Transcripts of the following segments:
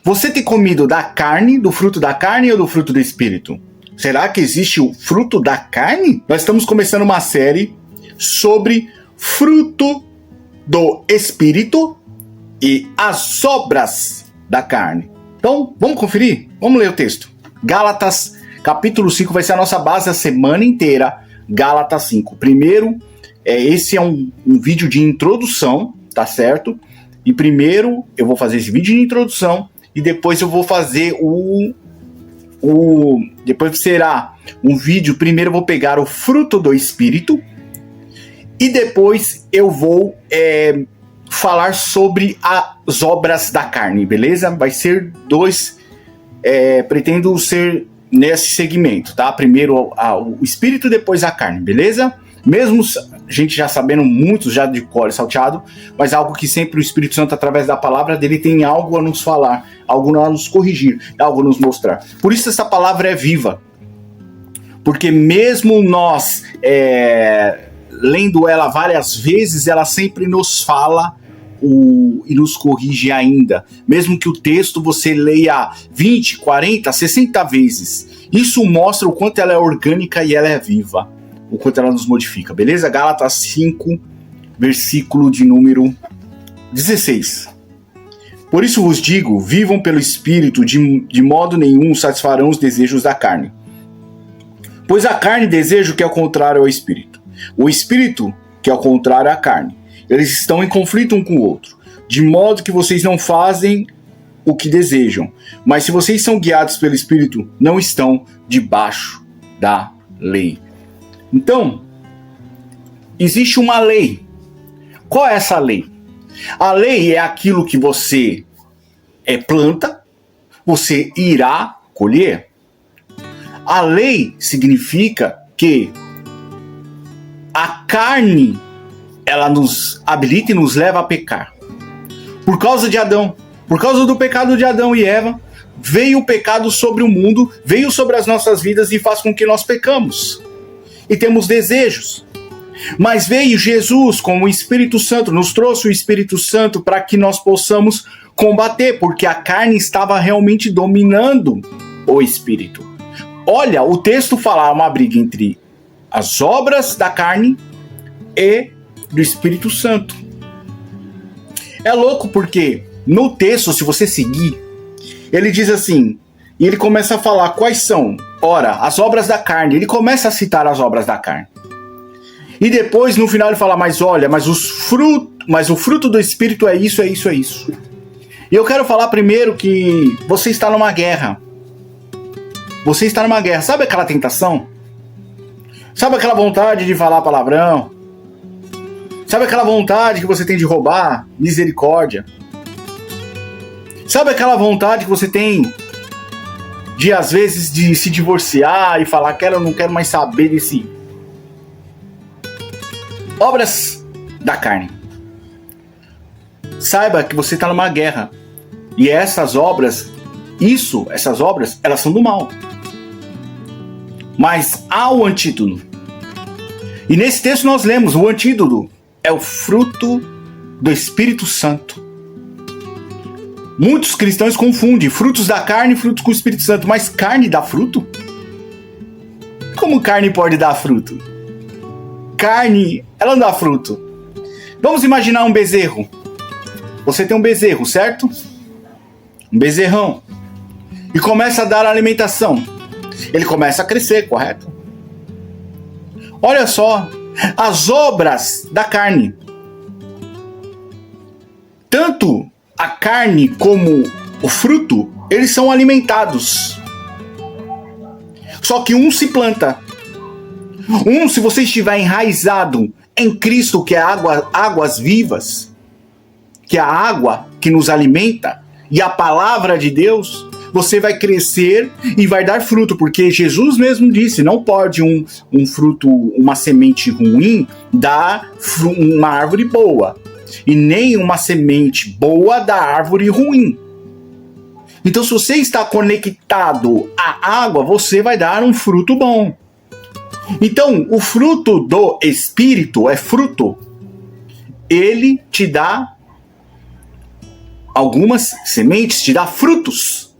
Você tem comido da carne, do fruto da carne ou do fruto do Espírito? Será que existe o fruto da carne? Nós estamos começando uma série sobre fruto do Espírito e as obras da carne. Então, vamos conferir? Vamos ler o texto. Gálatas, capítulo 5, vai ser a nossa base a semana inteira. Gálatas 5. Primeiro, esse é um vídeo de introdução, tá certo? E primeiro eu vou fazer esse vídeo de introdução e depois eu vou fazer depois será um vídeo. Primeiro eu vou pegar o fruto do Espírito e depois eu vou falar sobre as obras da carne, beleza? Vai ser dois, pretendo ser nesse segmento, tá? Primeiro o Espírito, depois a carne, beleza? Mesmo a gente já sabendo muito já de cor salteado, mas algo que sempre o Espírito Santo, através da palavra dele, tem algo a nos falar, algo a nos corrigir, algo a nos mostrar. Por isso essa palavra é viva. Porque mesmo nós lendo ela várias vezes, ela sempre nos fala e nos corrige ainda. Mesmo que o texto você leia 20, 40, 60 vezes. Isso mostra o quanto ela é orgânica e ela é viva. O quanto ela nos modifica, beleza? Gálatas 5, versículo de número 16. Por isso vos digo, vivam pelo Espírito, de modo nenhum satisfarão os desejos da carne. Pois a carne deseja o que é o contrário ao Espírito. O Espírito, que é o contrário à carne. Eles estão em conflito um com o outro, de modo que vocês não fazem o que desejam. Mas se vocês são guiados pelo Espírito, não estão debaixo da lei. Então, existe uma lei. Qual é essa lei? A lei é aquilo que você planta, você irá colher. A lei significa que a carne, ela nos habilita e nos leva a pecar. Por causa de Adão, por causa do pecado de Adão e Eva, veio o pecado sobre o mundo, veio sobre as nossas vidas e faz com que nós pecamos. E temos desejos. Mas veio Jesus com o Espírito Santo, nos trouxe o Espírito Santo para que nós possamos combater, porque a carne estava realmente dominando o Espírito. Olha, o texto fala uma briga entre as obras da carne e do Espírito Santo. É louco porque no texto, se você seguir, ele diz assim, e ele começa a falar quais são, ora, as obras da carne. Ele começa a citar as obras da carne. E depois, no final, ele fala, mas olha, mas o fruto do Espírito é isso, é isso, é isso. E eu quero falar primeiro que você está numa guerra. Você está numa guerra. Sabe aquela tentação? Sabe aquela vontade de falar palavrão? Sabe aquela vontade que você tem de roubar? Misericórdia. Sabe aquela vontade que você tem de, às vezes, de se divorciar e falar que eu não quero mais saber desse... Obras da carne. Saiba que você está numa guerra. E essas obras, elas são do mal. Mas há o antídoto. E nesse texto nós lemos, o antídoto é o fruto do Espírito Santo. Muitos cristãos confundem frutos da carne e frutos com o Espírito Santo. Mas carne dá fruto? Como carne pode dar fruto? Carne, ela não dá fruto. Vamos imaginar um bezerro. Você tem um bezerro, certo? Um bezerrão. E começa a dar alimentação. Ele começa a crescer, correto? Olha só, as obras da carne. Tanto a carne como o fruto, eles são alimentados. Só que um se planta. Se você estiver enraizado em Cristo, que é águas vivas, que é a água que nos alimenta, e a palavra de Deus, você vai crescer e vai dar fruto, porque Jesus mesmo disse, não pode um fruto, uma semente ruim, dar uma árvore boa. E nem uma semente boa da árvore ruim. Então, se você está conectado à água, você vai dar um fruto bom. Então, o fruto do Espírito é fruto. Ele te dá algumas sementes te dá frutos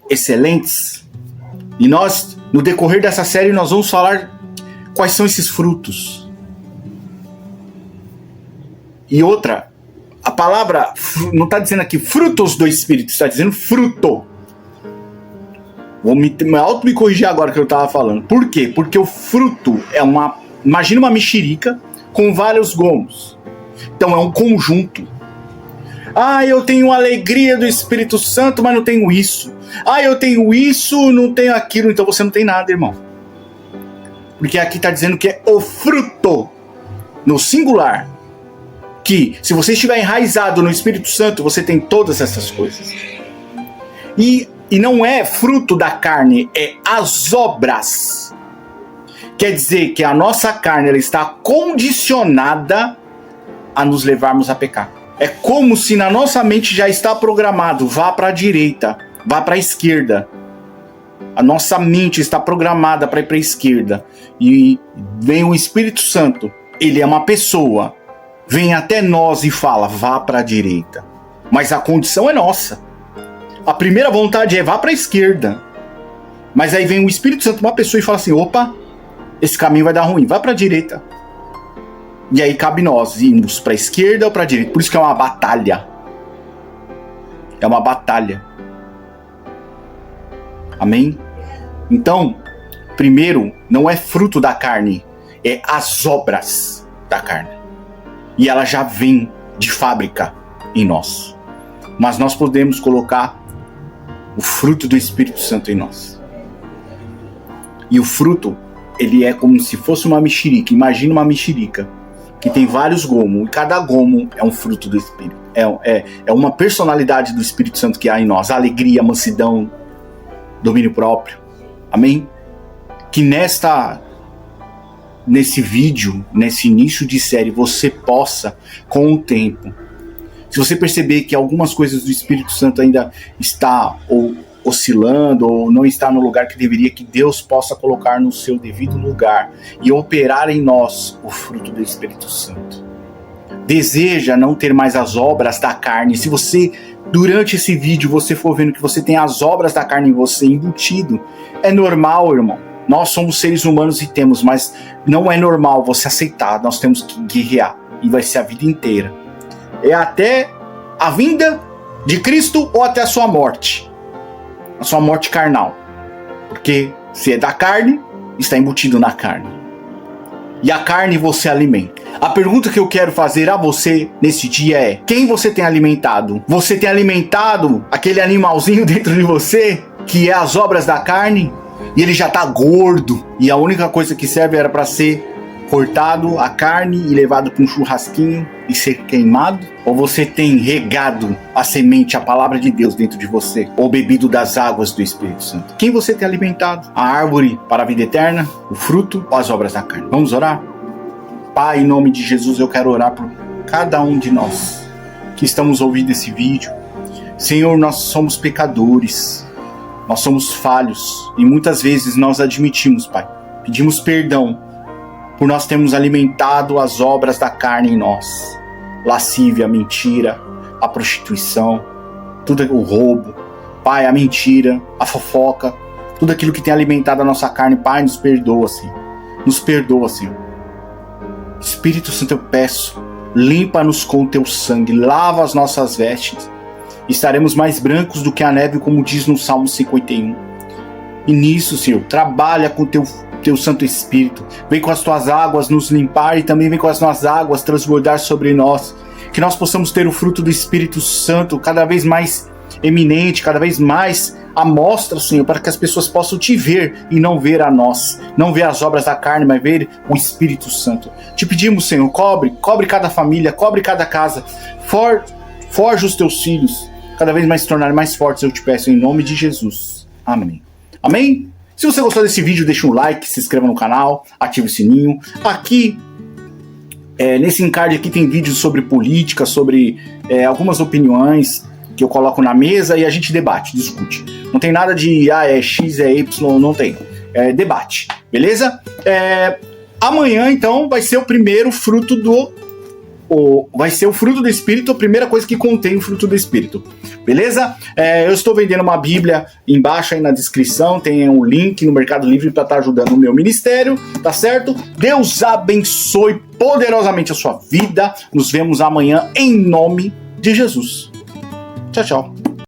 excelentes. E nós, no decorrer dessa série, nós vamos falar quais são esses frutos. E outra, a palavra não está dizendo aqui frutos do Espírito, está dizendo fruto. Vou me corrigir agora que eu estava falando. Por quê? Porque o fruto é imagina uma mexerica com vários gomos. Então é um conjunto. Eu tenho alegria do Espírito Santo, mas não tenho isso. Eu tenho isso, não tenho aquilo. Então você não tem nada, irmão. Porque aqui está dizendo que é o fruto, no singular. Que se você estiver enraizado no Espírito Santo, você tem todas essas coisas. E não é fruto da carne, é as obras. Quer dizer que a nossa carne ela está condicionada a nos levarmos a pecar. É como se na nossa mente já está programado, vá para a direita, vá para a esquerda. A nossa mente está programada para ir para a esquerda. E vem o Espírito Santo, ele é uma pessoa, vem até nós e fala, vá para a direita. Mas a condição é nossa. A primeira vontade é vá para a esquerda. Mas aí vem o Espírito Santo, uma pessoa, e fala assim, opa, esse caminho vai dar ruim, vá para a direita. E aí cabe nós irmos para a esquerda ou para a direita. Por isso que é uma batalha. É uma batalha. Amém? Então, primeiro, não é fruto da carne, é as obras da carne. E ela já vem de fábrica em nós. Mas nós podemos colocar o fruto do Espírito Santo em nós. E o fruto, ele é como se fosse uma mexerica. Imagina uma mexerica que tem vários gomos, e cada gomo é um fruto do Espírito. É uma personalidade do Espírito Santo que há em nós. Alegria, mansidão, domínio próprio. Amém? Que nesse vídeo, nesse início de série, você possa, com o tempo, se você perceber que algumas coisas do Espírito Santo ainda está oscilando ou não está no lugar que deveria, que Deus possa colocar no seu devido lugar e operar em nós o fruto do Espírito Santo. Deseja não ter mais as obras da carne. Se você, durante esse vídeo, você for vendo que você tem as obras da carne em você embutido, é normal, irmão. Nós somos seres humanos e temos, mas não é normal você aceitar. Nós temos que guerrear e vai ser a vida inteira. É até a vinda de Cristo ou até a sua morte. A sua morte carnal. Porque se é da carne, está embutido na carne. E a carne você alimenta. A pergunta que eu quero fazer a você nesse dia é: quem você tem alimentado? Você tem alimentado aquele animalzinho dentro de você, que é as obras da carne? E ele já está gordo. E a única coisa que serve era para ser cortado a carne e levado para um churrasquinho e ser queimado? Ou você tem regado a semente, a palavra de Deus dentro de você? Ou bebido das águas do Espírito Santo? Quem você tem alimentado? A árvore para a vida eterna? O fruto ou as obras da carne? Vamos orar? Pai, em nome de Jesus, eu quero orar por cada um de nós que estamos ouvindo esse vídeo. Senhor, nós somos pecadores, nós somos falhos e muitas vezes nós admitimos, Pai, pedimos perdão por nós termos alimentado as obras da carne em nós. Lascívia, mentira, a prostituição, tudo o roubo, Pai, a mentira, a fofoca, tudo aquilo que tem alimentado a nossa carne, Pai, nos perdoa, Senhor. Nos perdoa, Senhor. Espírito Santo, eu peço, limpa-nos com o teu sangue, lava as nossas vestes, estaremos mais brancos do que a neve, como diz no Salmo 51. E nisso, Senhor, trabalha com o teu Santo Espírito, vem com as tuas águas nos limpar e também vem com as nossas águas transbordar sobre nós, que nós possamos ter o fruto do Espírito Santo cada vez mais eminente, cada vez mais à mostra, Senhor, para que as pessoas possam te ver e não ver a nós, não ver as obras da carne, mas ver o Espírito Santo. Te pedimos, Senhor, cobre cada família, cobre cada casa, forja os teus filhos, cada vez mais se tornarem mais fortes, eu te peço em nome de Jesus. Amém. Amém? Se você gostou desse vídeo, deixa um like, se inscreva no canal, ative o sininho. Aqui, nesse encarte aqui tem vídeos sobre política, sobre algumas opiniões que eu coloco na mesa e a gente debate, discute. Não tem nada de é X, é Y, não tem. É debate, beleza? Amanhã, então, vai ser o primeiro fruto vai ser o fruto do Espírito, a primeira coisa que contém o fruto do Espírito. Beleza? Eu estou vendendo uma Bíblia embaixo aí na descrição, tem um link no Mercado Livre para estar ajudando o meu ministério, tá certo? Deus abençoe poderosamente a sua vida. Nos vemos amanhã em nome de Jesus. Tchau, tchau.